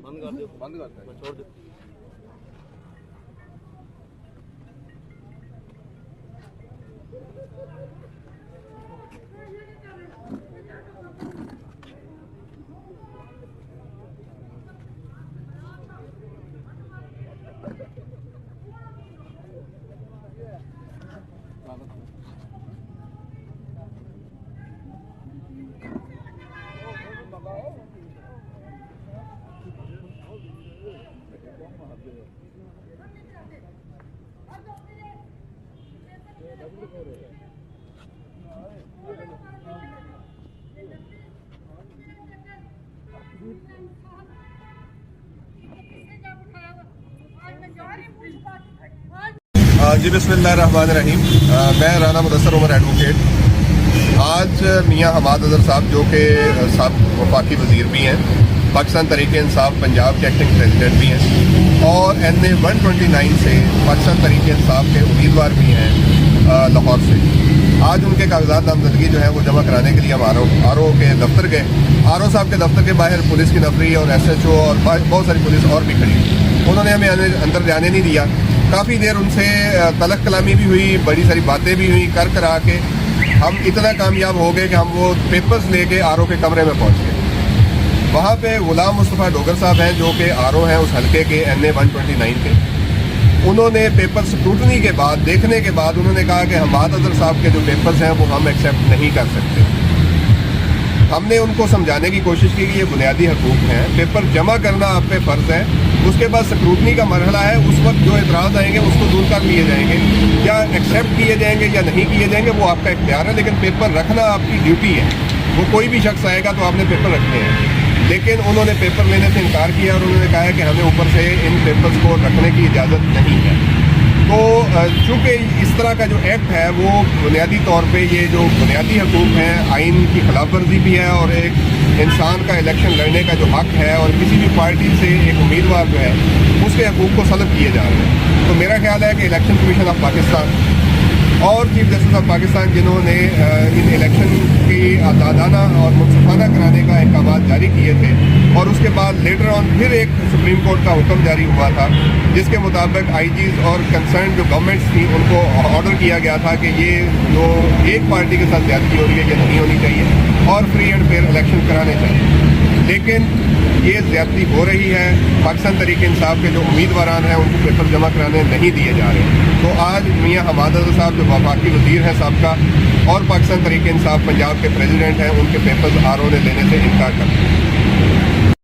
बंद कर दो, बंद करता है, छोड़ दो। जी बिस्मिल्लाहिर्रहमानिर्रहीम। मैं राना मुदस्सर उमर एडवोकेट। आज मियाँ हमाद अज़हर साहब जो कि साहब वफाकी वज़ीर भी हैं, पाकिस्तान तहरीक इंसाफ पंजाब के एक्टिंग प्रेसिडेंट भी हैं और NA 129 से पाकिस्तान तहरीक इंसाफ के उम्मीदवार भी हैं लाहौर से। आज उनके कागजात नामजदगी जो है वो जमा कराने के लिए हम आर ओ के दफ्तर गए। RO साहब के दफ्तर के बाहर पुलिस की नफरी और SHO और बहुत सारी पुलिस और भी खड़ी। उन्होंने हमें अंदर जाने नहीं दिया। काफ़ी देर उनसे तलक कलामी भी हुई, बड़ी सारी बातें भी हुई। कर करा के हम इतना कामयाब हो गए कि हम वो पेपर्स लेके RO के कमरे में पहुंच गए। वहाँ पे गुलाम मुस्तफ़ा डोगर साहब हैं जो कि RO हैं उस हल्के के NA 129 के। उन्होंने पेपर स्क्रूटनी के बाद, देखने के बाद उन्होंने कहा कि हमाद अज़हर साहब के जो पेपर्स हैं वो हम एक्सेप्ट नहीं कर सकते। हमने उनको समझाने की कोशिश की कि ये बुनियादी हकूक़ हैं, पेपर जमा करना आप पे फ़र्ज़ है। उसके बाद स्क्रूटनी का मरहला है, उस वक्त जो एतराज़ आएंगे उसको दूर कर लिए जाएंगे, या एक्सेप्ट किए जाएंगे या नहीं किए जाएंगे वो आपका इख्तियार है, लेकिन पेपर रखना आपकी ड्यूटी है। वो कोई भी शख्स आएगा तो आपने पेपर रखने हैं। लेकिन उन्होंने पेपर लेने से इनकार किया और उन्होंने कहा है कि हमें ऊपर से इन पेपर्स को रखने की इजाज़त नहीं है। तो चूँकि इस तरह का जो एक्ट है वो बुनियादी तौर पे ये जो बुनियादी हकूक़ हैं, आइन की खिलाफ वर्जी भी है और एक इंसान का इलेक्शन लड़ने का जो हक़ है और किसी भी पार्टी से एक उम्मीदवार जो है उसके हकूक़ को सल्ब किए जा रहे हैं। तो मेरा ख्याल है कि इलेक्शन कमीशन ऑफ पाकिस्तान और चीफ जस्टिस ऑफ पाकिस्तान जिन्होंने इन इलेक्शन की आज़ादाना और मुनसिफाना कराने का अहकाम जारी किए थे और उसके बाद लेटर ऑन फिर एक सुप्रीम कोर्ट का हुक्म जारी हुआ था जिसके मुताबिक IGs और कंसर्न जो गवर्नमेंट्स थी उनको ऑर्डर किया गया था कि ये जो एक पार्टी के साथ ज़्यादती हो रही है ये नहीं होनी चाहिए और फ्री एंड फेयर इलेक्शन कराने चाहिए। लेकिन ये ज़्यादती हो रही है। पाकिस्तान तहरीक इंसाफ के जो उम्मीदवार हैं उनको पेपर जमा कराने नहीं दिए जा रहे। तो आज मियाँ हमाद अज़हर साहब जो वफाकी वज़ीर हैं साबका और पाकिस्तान तहरीक इंसाफ पंजाब के प्रेसिडेंट हैं, उनके पेपर्स RO ने लेने से इनकार कर दिया।